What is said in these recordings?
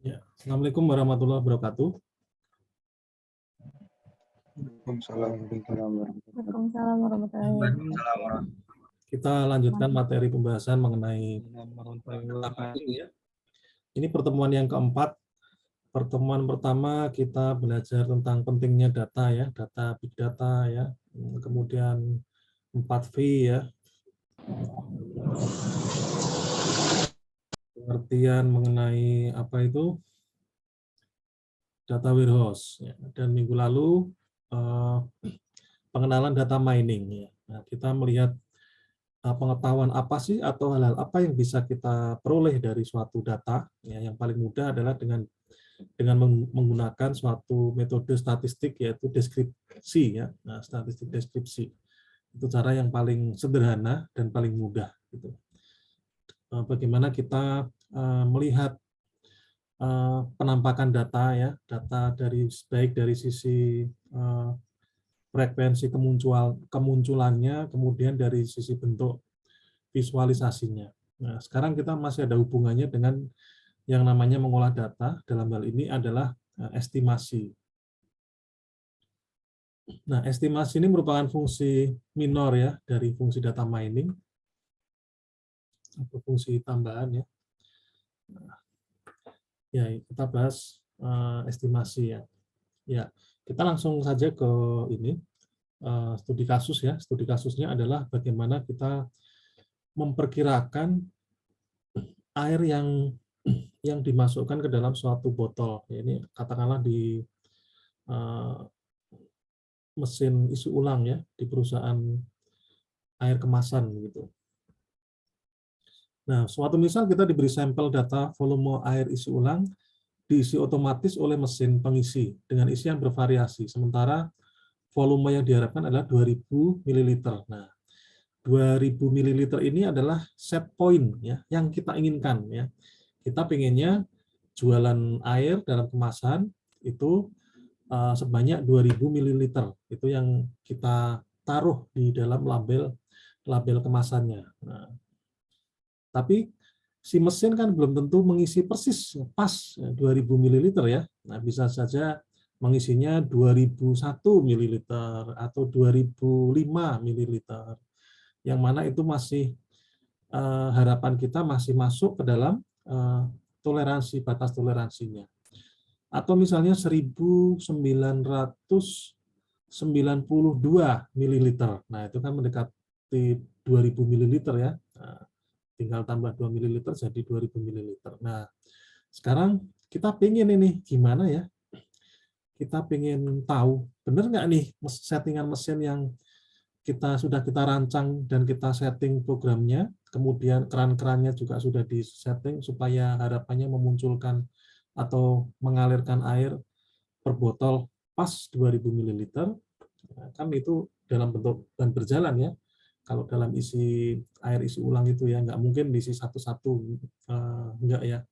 Ya, Assalamualaikum warahmatullahi wabarakatuh. Waalaikumsalam Waalaikumsalam warahmatullahi wabarakatuh. Kita lanjutkan materi pembahasan mengenai ya. Ini pertemuan yang keempat. Pertemuan pertama kita belajar tentang pentingnya data ya, data big data ya. Kemudian 4V ya. Pengertian mengenai apa itu data warehouse ya. Dan minggu lalu pengenalan data mining ya. Nah, kita melihat pengetahuan apa sih atau hal-hal apa yang bisa kita peroleh dari suatu data ya. Yang paling mudah adalah dengan menggunakan suatu metode statistik yaitu deskripsi ya. Nah, statistik deskripsi itu cara yang paling sederhana dan paling mudah gitu. Bagaimana kita melihat penampakan data ya, data baik dari sisi frekuensi kemunculannya, kemudian dari sisi bentuk visualisasinya. Nah, sekarang kita masih ada hubungannya dengan yang namanya mengolah data, dalam hal ini adalah estimasi. Nah, estimasi ini merupakan fungsi minor ya dari fungsi data mining atau fungsi tambahan ya. Nah, ya, kita bahas estimasi ya. Ya, kita langsung saja ke ini studi kasus ya. Studi kasusnya adalah bagaimana kita memperkirakan air yang dimasukkan ke dalam suatu botol. Ya, ini katakanlah di mesin isi ulang ya di perusahaan air kemasan gitu. Nah, suatu misal kita diberi sampel data volume air isi ulang diisi otomatis oleh mesin pengisi dengan isi yang bervariasi. Sementara volume yang diharapkan adalah 2000 ml. Nah, 2000 ml ini adalah set point ya yang kita inginkan ya. Kita pengennya jualan air dalam kemasan itu sebanyak 2000 ml. Itu yang kita taruh di dalam label kemasannya. Nah, tapi si mesin kan belum tentu mengisi persis pas 2000 ml ya. Nah, bisa saja mengisinya 2001 ml atau 2005 ml. Yang mana itu masih harapan kita masih masuk ke dalam batas toleransinya. Atau misalnya 1992 ml. Nah, itu kan mendekati 2000 ml ya. Nah, tinggal tambah 2 ml jadi 2000 ml. Nah, sekarang kita pengen ini gimana ya? Kita pengen tahu benar nggak nih settingan mesin yang sudah kita rancang dan kita setting programnya, kemudian keran-kerannya juga sudah disetting supaya harapannya memunculkan atau mengalirkan air per botol pas 2000 ml. Kan itu dalam bentuk dan berjalan ya. Kalau dalam air isi ulang itu ya nggak mungkin diisi satu-satu, enggak ya.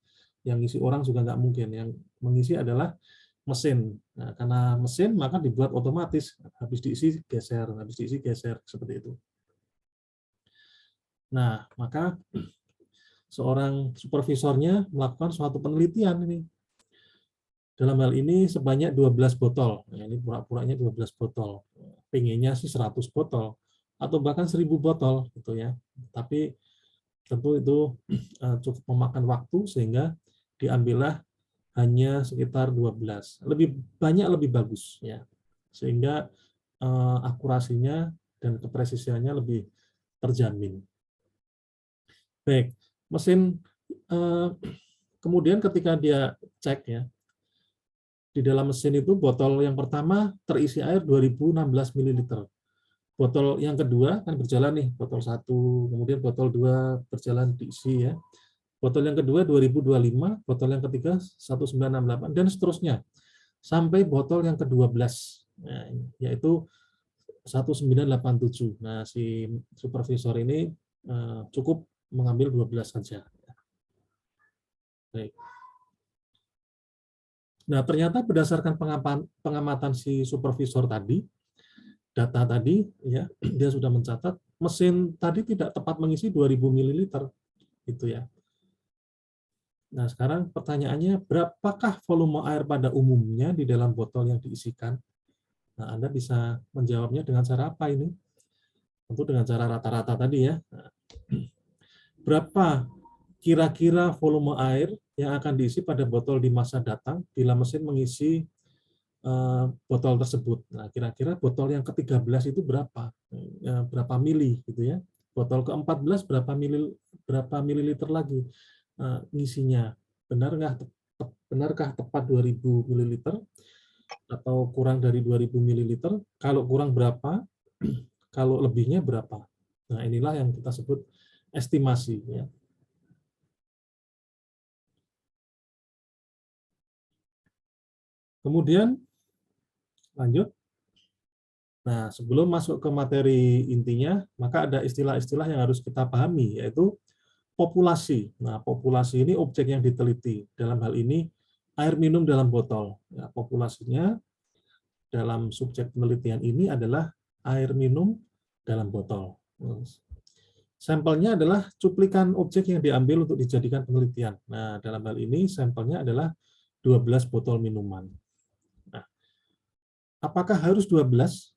Yang isi orang juga nggak mungkin. Yang mengisi adalah mesin. Nah, karena mesin maka dibuat otomatis, habis diisi geser, seperti itu. Nah, maka seorang supervisornya melakukan suatu penelitian ini. Dalam hal ini sebanyak 12 botol. Nah, ini pura-puranya 12 botol. Pengennya sih 100 botol atau bahkan 1000 botol gitu ya. Tapi tentu itu cukup memakan waktu sehingga diambillah hanya sekitar 12. Lebih banyak lebih bagus ya. Sehingga akurasinya dan kepresisiannya lebih terjamin. Baik, mesin kemudian ketika dia cek ya, di dalam mesin itu botol yang pertama terisi air 2016 ml. Botol yang kedua kan berjalan nih, botol 1, kemudian botol 2 berjalan diisi ya. Botol yang kedua 2025, botol yang ketiga 1968 dan seterusnya sampai botol yang ke-12 nah, yaitu 1987. Nah, si supervisor ini cukup mengambil 12 saja. Baik. Nah, ternyata berdasarkan pengamatan si supervisor tadi, data tadi, ya, dia sudah mencatat mesin tadi tidak tepat mengisi 2000 ml, gitu ya. Nah, sekarang pertanyaannya, berapakah volume air pada umumnya di dalam botol yang diisikan? Nah, Anda bisa menjawabnya dengan cara apa ini? Tentu dengan cara rata-rata tadi ya. Nah, berapa kira-kira volume air yang akan diisi pada botol di masa datang bila mesin mengisi botol tersebut? Nah, kira-kira botol yang ke-13 itu berapa? Berapa mili gitu ya? Botol ke-14 berapa mililiter lagi ngisinya? Benarkah tepat 2000 mililiter atau kurang dari 2000 mililiter? Kalau kurang berapa? Kalau lebihnya berapa? Nah, inilah yang kita sebut estimasi ya. Kemudian lanjut. Nah, sebelum masuk ke materi intinya, maka ada istilah-istilah yang harus kita pahami, yaitu populasi. Nah, populasi ini objek yang diteliti. Dalam hal ini, air minum dalam botol. Ya, populasinya dalam subjek penelitian ini adalah air minum dalam botol. Sampelnya adalah cuplikan objek yang diambil untuk dijadikan penelitian. Nah, dalam hal ini sampelnya adalah 12 botol minuman. Nah, apakah harus 12?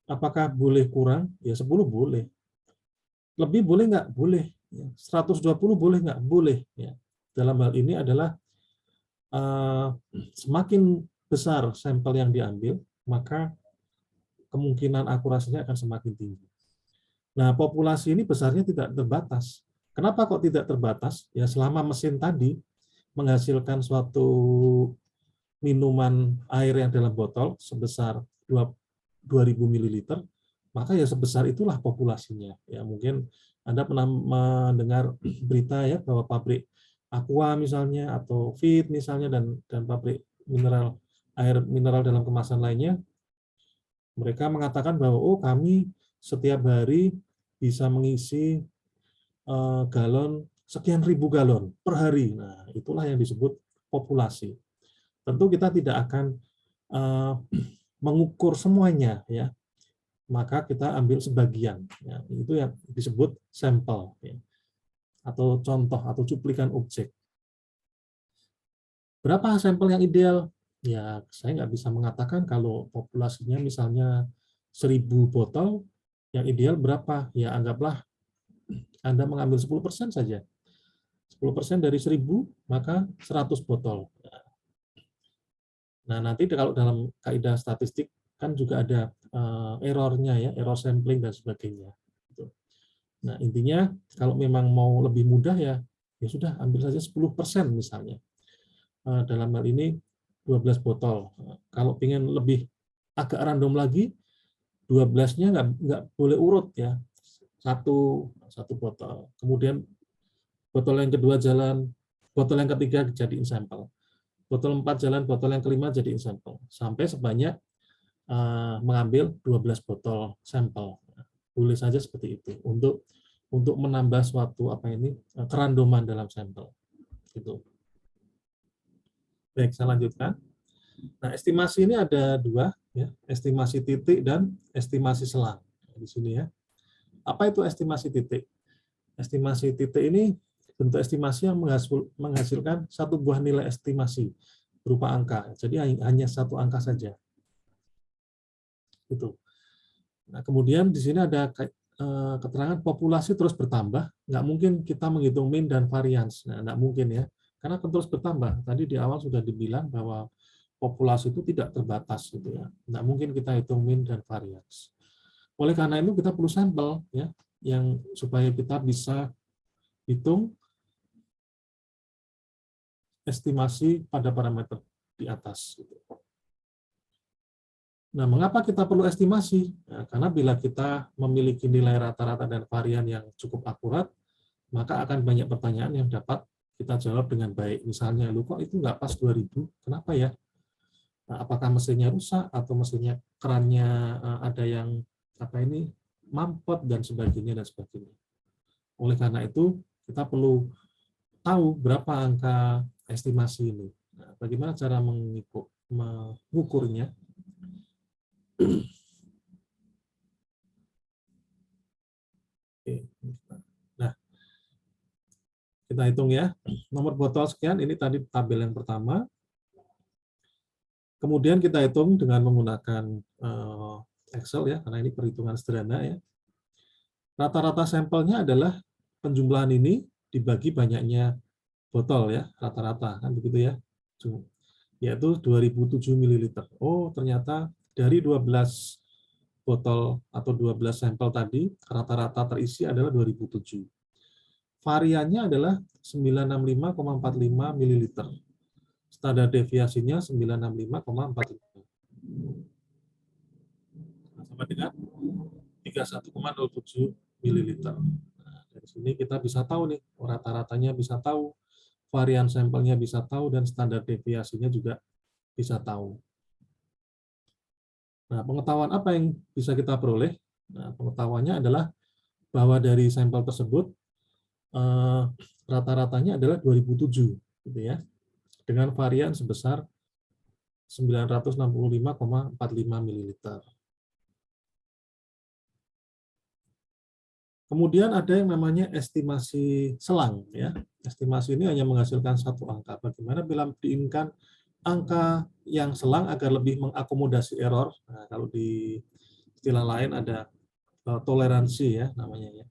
Apakah boleh kurang? Ya 10 boleh. Lebih boleh nggak? Boleh. 120 boleh nggak? Boleh. Ya. Dalam hal ini adalah semakin besar sampel yang diambil, maka kemungkinan akurasinya akan semakin tinggi. Nah, populasi ini besarnya tidak terbatas. Kenapa kok tidak terbatas? Ya, selama mesin tadi menghasilkan suatu minuman air yang dalam botol sebesar 2000 ml, maka ya sebesar itulah populasinya. Ya, mungkin Anda pernah mendengar berita ya bahwa pabrik Aqua misalnya atau Fit misalnya dan pabrik air mineral dalam kemasan lainnya, mereka mengatakan bahwa oh kami setiap hari bisa mengisi galon sekian ribu galon per hari. Nah, itulah yang disebut populasi. Tentu kita tidak akan mengukur semuanya ya, maka kita ambil sebagian ya, itu yang disebut sampel ya, atau contoh atau cuplikan objek. Berapa sampel yang ideal? Ya, saya nggak bisa mengatakan kalau populasinya misalnya 1000 botol, yang ideal berapa? Ya, anggaplah Anda mengambil 10% saja. 10% dari 1000, maka 100 botol. Nah, nanti kalau dalam kaidah statistik kan juga ada errornya ya, error sampling dan sebagainya. Nah, intinya kalau memang mau lebih mudah ya sudah ambil saja 10% misalnya. Dalam hal ini 12 botol. Kalau ingin lebih agak random lagi, 12-nya nggak boleh urut ya. Satu botol. Kemudian botol yang kedua jalan, botol yang ketiga jadiin sampel. Botol 4 jalan, botol yang kelima jadiin sampel. Sampai sebanyak mengambil 12 botol sampel. Boleh saja seperti itu untuk menambah suatu kerandoman dalam sampel. Gitu. Baik, saya lanjutkan. Nah, estimasi ini ada dua, ya, estimasi titik dan estimasi selang. Di sini ya. Apa itu estimasi titik? Estimasi titik ini bentuk estimasi yang menghasilkan satu buah nilai estimasi berupa angka. Jadi hanya satu angka saja. Itu. Nah, kemudian di sini ada keterangan populasi terus bertambah. Nggak mungkin kita menghitung mean dan variance. Nah, nggak mungkin ya. Karena akan terus bertambah. Tadi di awal sudah dibilang bahwa populasi itu tidak terbatas gitu ya. Nggak mungkin kita hitung mean dan variance. Oleh karena itu kita perlu sampel ya, yang supaya kita bisa hitung estimasi pada parameter di atas. Nah, mengapa kita perlu estimasi? Nah, karena bila kita memiliki nilai rata-rata dan varian yang cukup akurat, maka akan banyak pertanyaan yang dapat kita jawab dengan baik. Misalnya, lu kok itu nggak pas 2000? Kenapa ya? Nah, apakah mesinnya rusak atau mesinnya kerannya ada yang mampet dan sebagainya dan sebagainya. Oleh karena itu, kita perlu tahu berapa angka estimasi ini. Nah, bagaimana cara mengukurnya? Nah, Kita hitung ya. Nomor botol sekian, ini tadi tabel yang pertama. Kemudian kita hitung dengan menggunakan Excel ya, karena ini perhitungan sederhana ya. Rata-rata sampelnya adalah penjumlahan ini dibagi banyaknya botol ya, rata-rata kan begitu ya. Yaitu 2007 ml. Oh, ternyata dari 12 botol atau 12 sampel tadi, rata-rata terisi adalah 2007. Variannya adalah 965,45 ml. Standar deviasinya 965,45. Sama dengan 31,07 ml. Nah, dari sini kita bisa tahu nih, rata-ratanya bisa tahu, varian sampelnya bisa tahu, dan standar deviasinya juga bisa tahu. Nah, pengetahuan apa yang bisa kita peroleh? Nah, pengetahuannya adalah bahwa dari sampel tersebut rata-ratanya adalah 2007, gitu ya, dengan varian sebesar 965,45 ml. Kemudian ada yang namanya estimasi selang, ya. Estimasi ini hanya menghasilkan satu angka. Bagaimana bila diinginkan angka yang selang agar lebih mengakomodasi error? Nah, kalau di istilah lain ada toleransi ya namanya ya.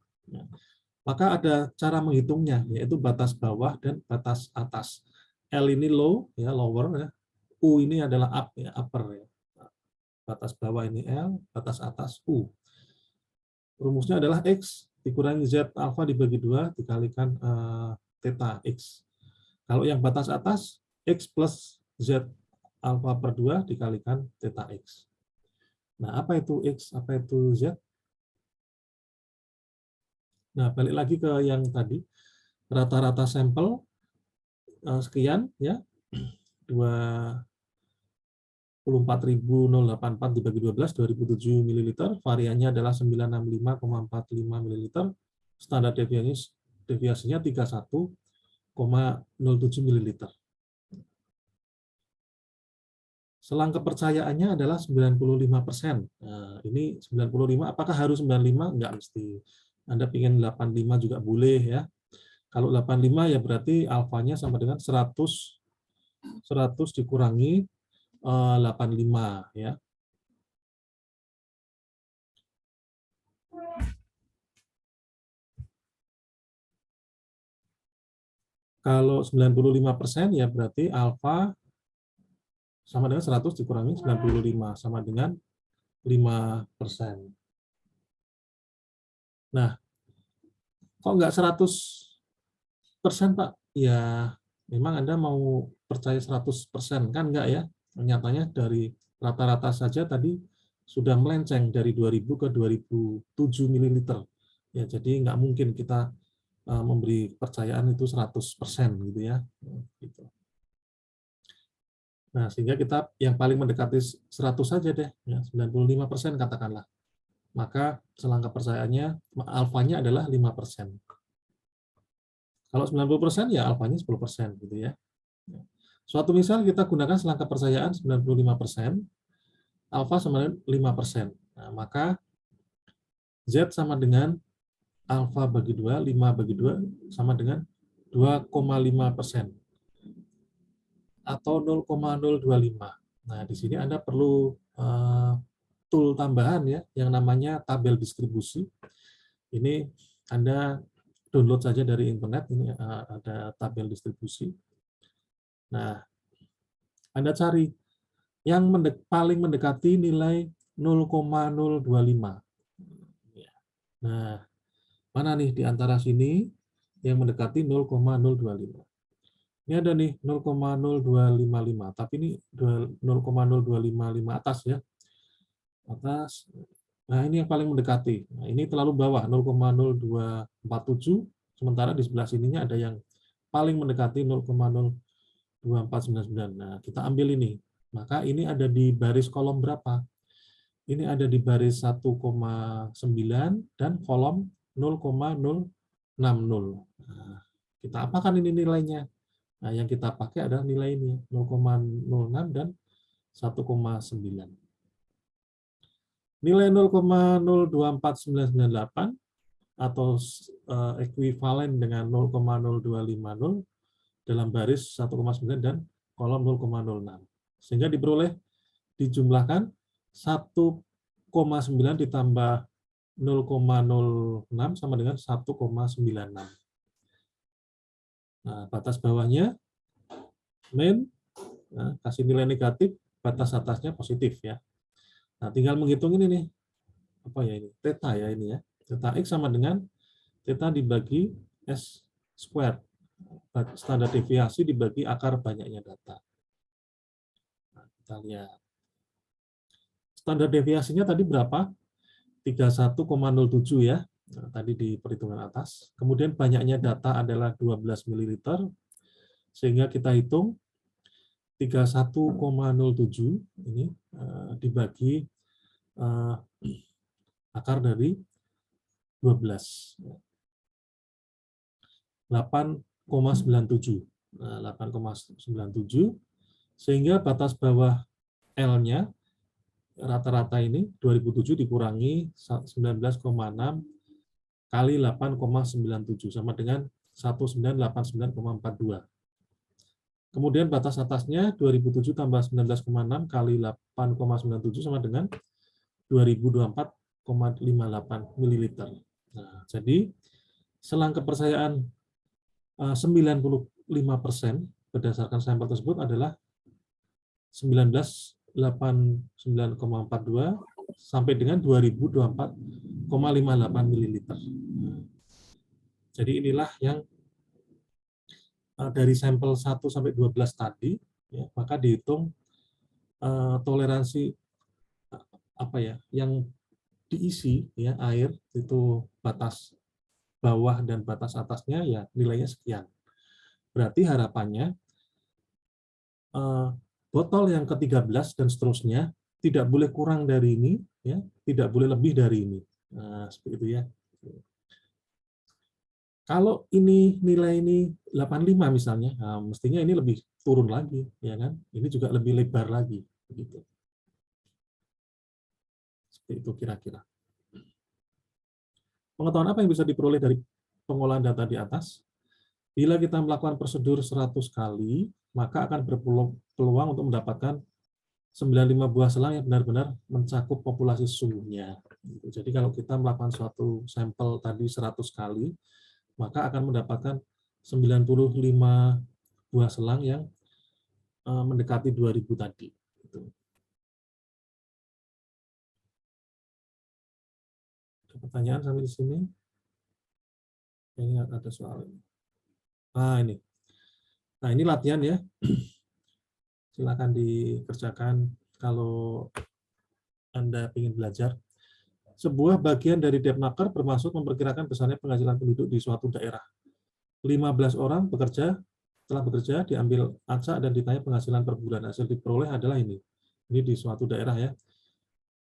Maka ada cara menghitungnya, yaitu batas bawah dan batas atas. L ini low, ya lower ya. U ini adalah up, ya upper ya. Batas bawah ini L, batas atas U. Rumusnya adalah X dikurangi Z alfa dibagi 2 dikalikan theta X. Kalau yang batas atas, X plus Z alfa per 2 dikalikan theta X. Nah, apa itu X, apa itu Z? Nah, balik lagi ke yang tadi, rata-rata sampel sekian, ya, 24.084 dibagi 12, 2007 ml, variannya adalah 965,45 ml, standar deviasinya 31,07 ml. Selang kepercayaannya adalah 95%. Nah, ini 95, apakah harus 95? Enggak mesti. Anda ingin 85 juga boleh ya. Kalau 85 ya berarti alfanya sama dengan 100 dikurangi 85 ya. Kalau 95% ya berarti alfa sama dengan 100 dikurangi 95 sama dengan 5%. Nah, kok enggak 100%, Pak? Ya, memang Anda mau percaya 100% kan enggak ya? Nyatanya dari rata-rata saja tadi sudah melenceng dari 2000 ke 2007 ml. Ya, jadi enggak mungkin kita memberi kepercayaan itu 100% gitu ya. Gitu. Nah, sehingga kita yang paling mendekati 100 saja deh, ya, 95% katakanlah. Maka selang kepercayaannya, alfanya adalah 5%. Kalau 90% ya alfanya 10% gitu ya. Suatu misal kita gunakan selang kepercayaan 95%, alfa sama dengan 5%. Nah, maka Z sama dengan alfa bagi 2, 5 bagi 2 sama dengan 2,5%. Atau 0,025. Nah, di sini Anda perlu tool tambahan ya, yang namanya tabel distribusi. Ini Anda download saja dari internet, ini ada tabel distribusi. Nah, Anda cari yang paling mendekati nilai 0,025. Nah, mana nih di antara sini yang mendekati 0,025? Ini ada nih 0,0255, tapi ini 0,0255 atas ya. Atas. Nah, ini yang paling mendekati. Nah, ini terlalu bawah 0,0247, sementara di sebelah sininya ada yang paling mendekati 0,02499. Nah, kita ambil ini. Maka ini ada di baris kolom berapa? Ini ada di baris 1,9 dan kolom 0,060. Nah, kita apakan ini nilainya? Nah, yang kita pakai adalah nilai ini, 0,06 dan 1,9. Nilai 0,024998 atau ekuivalen dengan 0,0250 dalam baris 1,9 dan kolom 0,06. Sehingga diperoleh dijumlahkan 1,9 ditambah 0,06 sama dengan 1,96. Nah, batas bawahnya min, nah, kasih nilai negatif, batas atasnya positif ya. Nah, tinggal menghitung ini nih. Apa ya ini? Theta ya ini ya. Theta X sama dengan theta dibagi S squared. Standar deviasi dibagi akar banyaknya data. Nah, kita lihat. Standar deviasinya tadi berapa? 31,07 ya. Nah, tadi di perhitungan atas. Kemudian banyaknya data adalah 12 ml. Sehingga kita hitung 31,07 ini dibagi akar dari 12. 8,97. Nah, 8,97 sehingga batas bawah L-nya rata-rata ini 2007 dikurangi 19,6 kali 8,97 sama dengan 1989,42. Kemudian batas atasnya 2007 tambah 19,6 kali 8,97 sama dengan 2024,58 ml. Nah, jadi selang kepercayaan 95% berdasarkan sampel tersebut adalah 1989,42 sampai dengan 2024,58 ml. Jadi inilah yang dari sampel 1 sampai 12 tadi, ya, maka dihitung toleransi apa ya yang diisi ya air itu batas bawah dan batas atasnya ya nilainya sekian. Berarti harapannya botol yang ke-13 dan seterusnya tidak boleh kurang dari ini, ya, tidak boleh lebih dari ini. Nah, seperti itu ya. Kalau ini nilai ini 85 misalnya, nah, mestinya ini lebih turun lagi, ya kan? Ini juga lebih lebar lagi, begitu. Seperti itu kira-kira. Pengetahuan apa yang bisa diperoleh dari pengolahan data di atas? Bila kita melakukan prosedur 100 kali, maka akan berpeluang untuk mendapatkan 95 buah selang yang benar-benar mencakup populasi sesungguhnya. Jadi kalau kita melakukan suatu sampel tadi 100 kali, maka akan mendapatkan 95 buah selang yang mendekati 2000 tadi. Ada pertanyaan sampai di sini? Ini ada soal ini. Nah ini. Nah ini latihan ya. Silakan dikerjakan kalau Anda ingin belajar. Sebuah bagian dari Depnaker bermaksud memperkirakan besarnya penghasilan penduduk di suatu daerah. 15 orang telah bekerja, diambil acak dan ditanya penghasilan per bulan. Hasil diperoleh adalah ini. Ini di suatu daerah ya.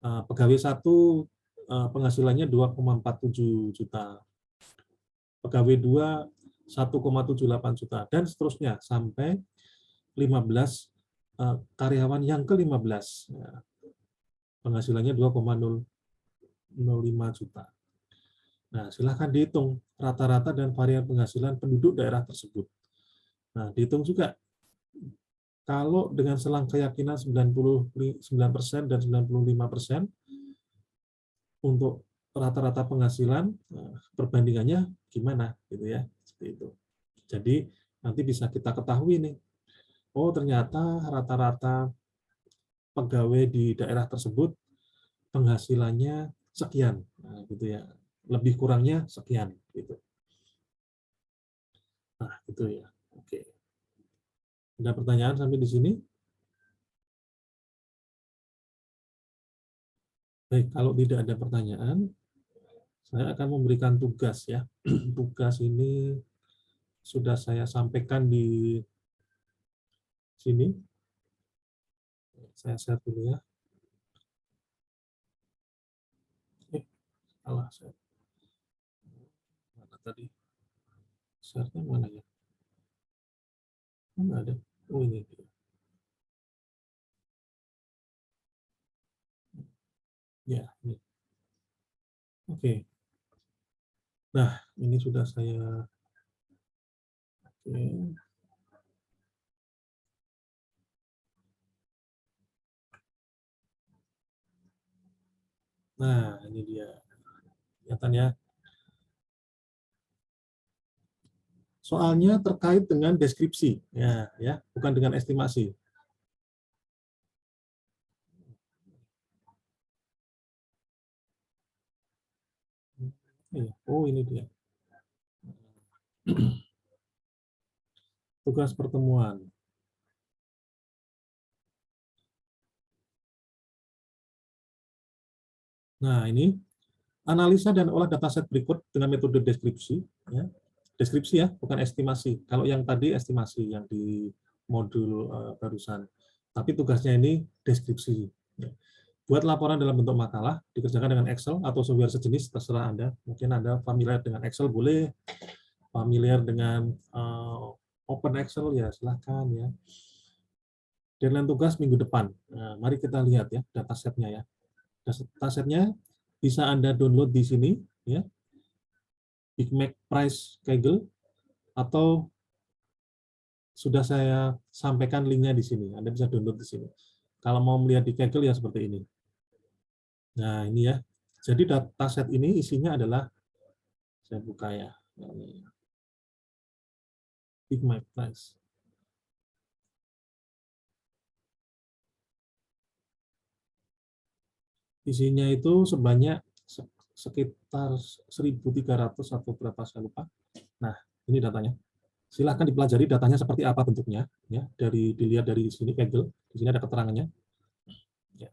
Pegawai satu penghasilannya 2,47 juta. Pegawai 2 1,78 juta dan seterusnya sampai 15 karyawan yang ke-15. Penghasilannya 2,005 juta. Nah, silahkan dihitung rata-rata dan varian penghasilan penduduk daerah tersebut. Nah, dihitung juga kalau dengan selang keyakinan 99% dan 95% untuk rata-rata penghasilan, perbandingannya gimana gitu ya, seperti itu. Jadi nanti bisa kita ketahui nih, oh ternyata rata-rata pegawai di daerah tersebut penghasilannya sekian, nah, gitu ya, lebih kurangnya sekian gitu. Nah itu ya, oke. Ada pertanyaan sampai di sini? Baik, kalau tidak ada pertanyaan, saya akan memberikan tugas ya. Tugas ini sudah saya sampaikan di sini. Saya share dulu ya. Salah share. Mana tadi? Share-nya mana ya? Mana ada? Oh ini. Ya, ini. Oke. Nah, ini sudah saya. Oke. Nah, ini dia. Kelihatan ya. Soalnya terkait dengan deskripsi, ya, bukan dengan estimasi. Oh, ini dia. Tugas pertemuan. Nah, ini analisa dan olah dataset berikut dengan metode deskripsi. Ya. Deskripsi ya, bukan estimasi. Kalau yang tadi estimasi yang di modul barusan. Tapi tugasnya ini deskripsi. Ya. Buat laporan dalam bentuk makalah, dikerjakan dengan Excel atau software sejenis, terserah Anda. Mungkin Anda familiar dengan Excel, boleh. Familiar dengan Open Excel, ya silahkan. Ya. Deadline tugas minggu depan. Nah, mari kita lihat ya datasetnya ya. Datasetnya bisa Anda download di sini, ya. Big Mac Price Kaggle, atau sudah saya sampaikan linknya di sini. Anda bisa download di sini. Kalau mau melihat di Kaggle ya seperti ini. Nah, ini ya. Jadi dataset ini isinya adalah, saya buka ya, Big Mac Price. Isinya itu sebanyak sekitar 1.300 atau berapa saya lupa. Nah, ini datanya. Silahkan dipelajari datanya seperti apa bentuknya, ya. Dilihat dari sini Kaggle. Di sini ada keterangannya. Ya.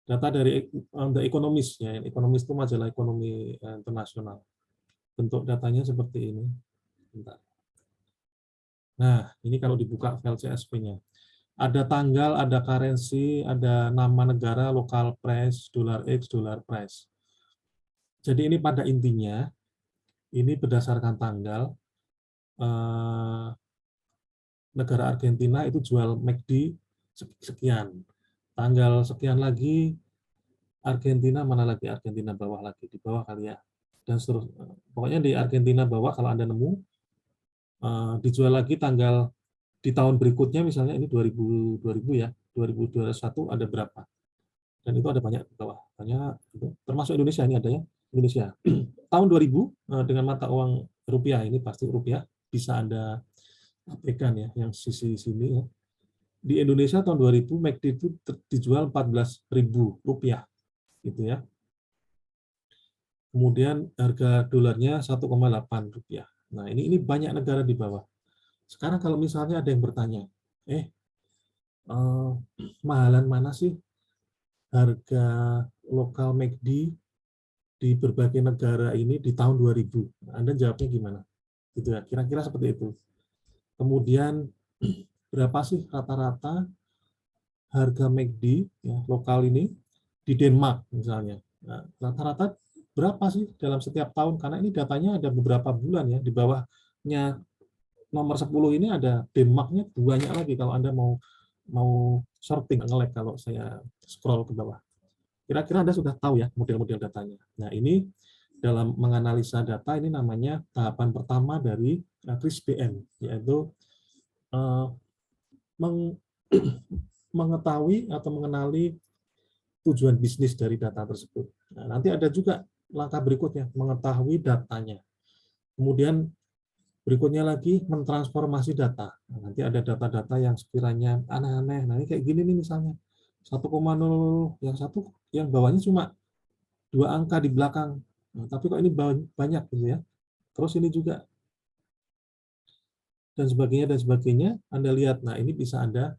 Data dari The Economist, ya. Economist itu majalah ekonomi internasional. Bentuk datanya seperti ini. Bentar. Nah, ini kalau dibuka file CSV-nya. Ada tanggal, ada currency, ada nama negara, local price, dollar X, dollar price. Jadi ini pada intinya, ini berdasarkan tanggal, negara Argentina itu jual McD sekian. Tanggal sekian lagi, Argentina, mana lagi Argentina bawah lagi, di bawah kali ya. Dan seterusnya. Pokoknya di Argentina bawah, kalau Anda nemu, dijual lagi tanggal di tahun berikutnya, misalnya ini 2000 ya, 2021 ada berapa. Dan itu ada banyak di bawah. Banyak, termasuk Indonesia, ini adanya Indonesia. Tahun 2000 dengan mata uang rupiah, ini pasti rupiah, bisa Anda aplikasikan ya, yang sisi sini ya. Di Indonesia tahun 2000 McD itu dijual 14.000 rupiah gitu ya. Kemudian harga dolarnya 1,8 rupiah. Nah, ini banyak negara di bawah. Sekarang kalau misalnya ada yang bertanya, mahalan mana sih harga lokal McD di berbagai negara ini di tahun 2000? Anda jawabnya gimana? Gitu ya, kira-kira seperti itu. Kemudian berapa sih rata-rata harga McD ya, lokal ini di Denmark misalnya. Nah, rata-rata berapa sih dalam setiap tahun? Karena ini datanya ada beberapa bulan ya. Di bawahnya nomor 10 ini ada Denmarknya banyak lagi kalau Anda mau sorting, nge-lag kalau saya scroll ke bawah. Kira-kira Anda sudah tahu ya model-model datanya. Nah, ini dalam menganalisa data ini namanya tahapan pertama dari CRISP-DM, yaitu mengetahui atau mengenali tujuan bisnis dari data tersebut. Nah, nanti ada juga langkah berikutnya, mengetahui datanya. Kemudian berikutnya lagi, mentransformasi data. Nah, nanti ada data-data yang sekiranya aneh-aneh. Nah, ini kayak gini nih misalnya. 1,0, yang satu, yang bawahnya cuma 2 angka di belakang. Nah, tapi kok ini banyak gitu ya. Terus ini juga dan sebagainya. Anda lihat, nah ini bisa Anda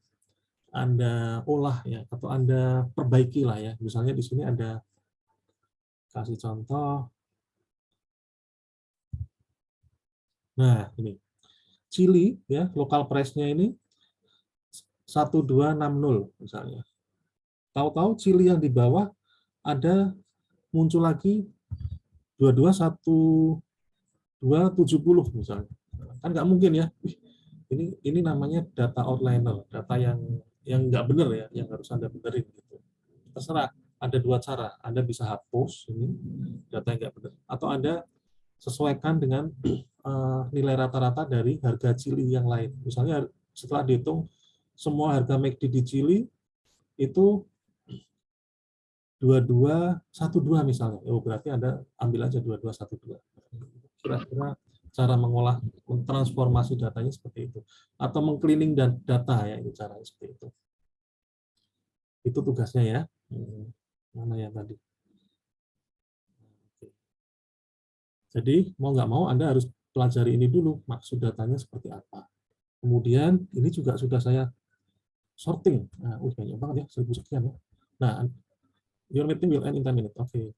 olah ya, atau Anda perbaiki lah ya. Misalnya di sini ada kasih contoh. Nah, ini Chili ya, lokal price-nya ini 1260 misalnya. Tahu-tahu Chili yang di bawah ada muncul lagi 221.270 misalnya. Kan nggak mungkin ya. Ini namanya data outliner, data yang nggak benar ya, yang harus Anda benerin gitu. Terserah, ada dua cara. Anda bisa hapus ini data yang nggak benar, atau Anda sesuaikan dengan nilai rata-rata dari harga Chili yang lain. Misalnya setelah dihitung semua harga McD di Chili itu 2212 misalnya. Oh, berarti Anda ambil aja 2212. Kira-kira cara mengolah, transformasi datanya seperti itu. Atau mengcleaning data ya, itu caranya seperti itu. Itu tugasnya ya. Mana ya tadi? Jadi mau nggak mau Anda harus pelajari ini dulu, maksud datanya seperti apa. Kemudian ini juga sudah saya sorting. Nah, banyak banget ya, 1000 sekian ya. Nah, your meeting will end in 10 minutes. Oke.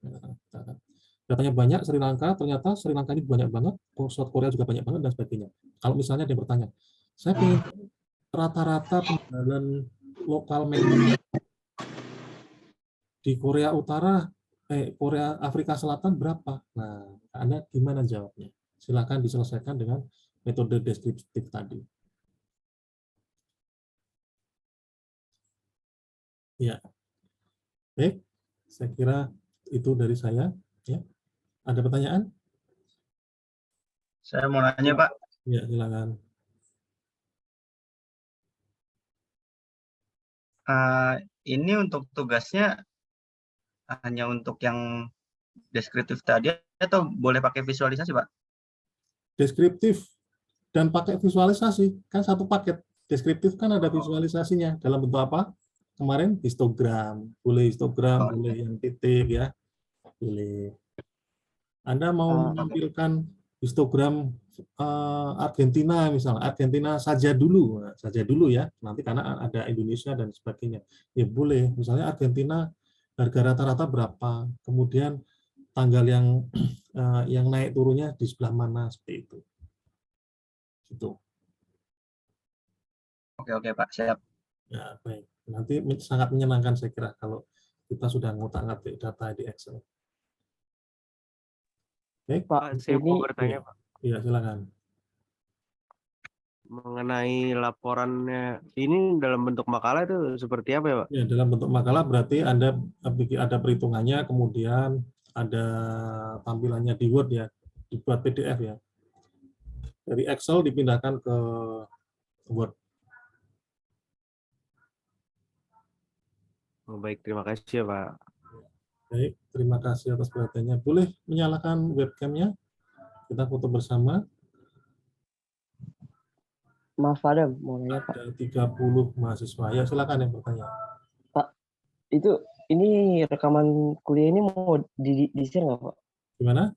Datanya banyak, Sri Lanka, ternyata Sri Lanka ini banyak banget, South Korea juga banyak banget, dan sebagainya. Kalau misalnya dia bertanya, saya ingin rata-rata penjualan lokal McD di Korea Utara, Korea Afrika Selatan berapa? Nah, Anda gimana jawabnya? Silakan diselesaikan dengan metode deskriptif tadi. Ya, baik. Saya kira itu dari saya. Ya, ada pertanyaan? Saya mau nanya, Pak. Ya, silakan. Ini untuk tugasnya hanya untuk yang deskriptif tadi atau boleh pakai visualisasi, Pak? Deskriptif dan pakai visualisasi, kan satu paket. Deskriptif kan ada visualisasinya. Dalam bentuk apa? Kemarin histogram, boleh histogram, boleh yang titik ya. Boleh. Anda mau menampilkan histogram Argentina misalnya, Argentina saja dulu ya, nanti karena ada Indonesia dan sebagainya. Ya boleh, misalnya Argentina harga rata-rata berapa, kemudian tanggal yang naik turunnya di sebelah mana, seperti itu. Gitu. Oke, Pak, siap. Ya, baik. Nanti sangat menyenangkan saya kira kalau kita sudah ngotak-ngatik data di Excel. Baik, Pak, saya mau bertanya, Pak. Iya, silakan. Mengenai laporannya, ini dalam bentuk makalah itu seperti apa ya, Pak? Ya, dalam bentuk makalah berarti Anda ada perhitungannya, kemudian ada tampilannya di Word ya, dibuat PDF ya. Dari Excel dipindahkan ke Word. Oh, baik, terima kasih ya, Pak. Baik, terima kasih atas perhatiannya. Boleh menyalakan webcam-nya? Kita foto bersama. Maaf Adam, mau nanya Pak. Ada 30 mahasiswa. Ya, silakan yang bertanya. Pak, itu ini rekaman kuliah ini mau di-share nggak Pak? Gimana?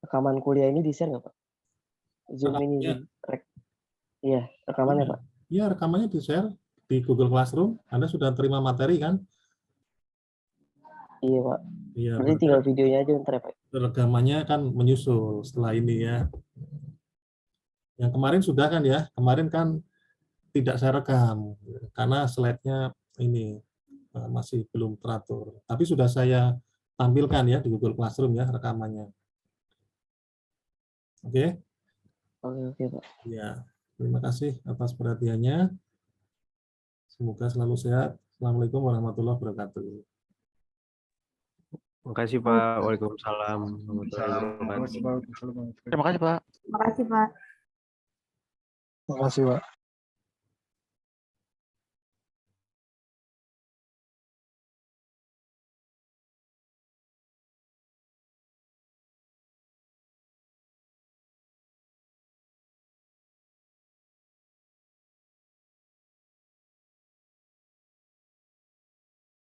Rekaman kuliah ini di-share nggak Pak? Zoom ini Rekamannya? Zoom. Iya, rekamannya Pak. Iya, rekamannya di-share di Google Classroom. Anda sudah terima materi kan? Iya Pak. Iya, Berarti tinggal videonya aja ntar ya Pak. rekamannya kan menyusul setelah ini ya. Yang kemarin sudah kan ya, kemarin kan tidak saya rekam karena slide-nya ini masih belum teratur. Tapi sudah saya tampilkan ya di Google Classroom ya rekamannya. Oke? Oke Pak. Ya, terima kasih atas perhatiannya. Semoga selalu sehat. Assalamualaikum warahmatullahi wabarakatuh. Terima kasih, Pak. Waalaikumsalam. Terima kasih, Pak. Terima kasih, Pak. Terima kasih, Pak. Terima kasih, Pak.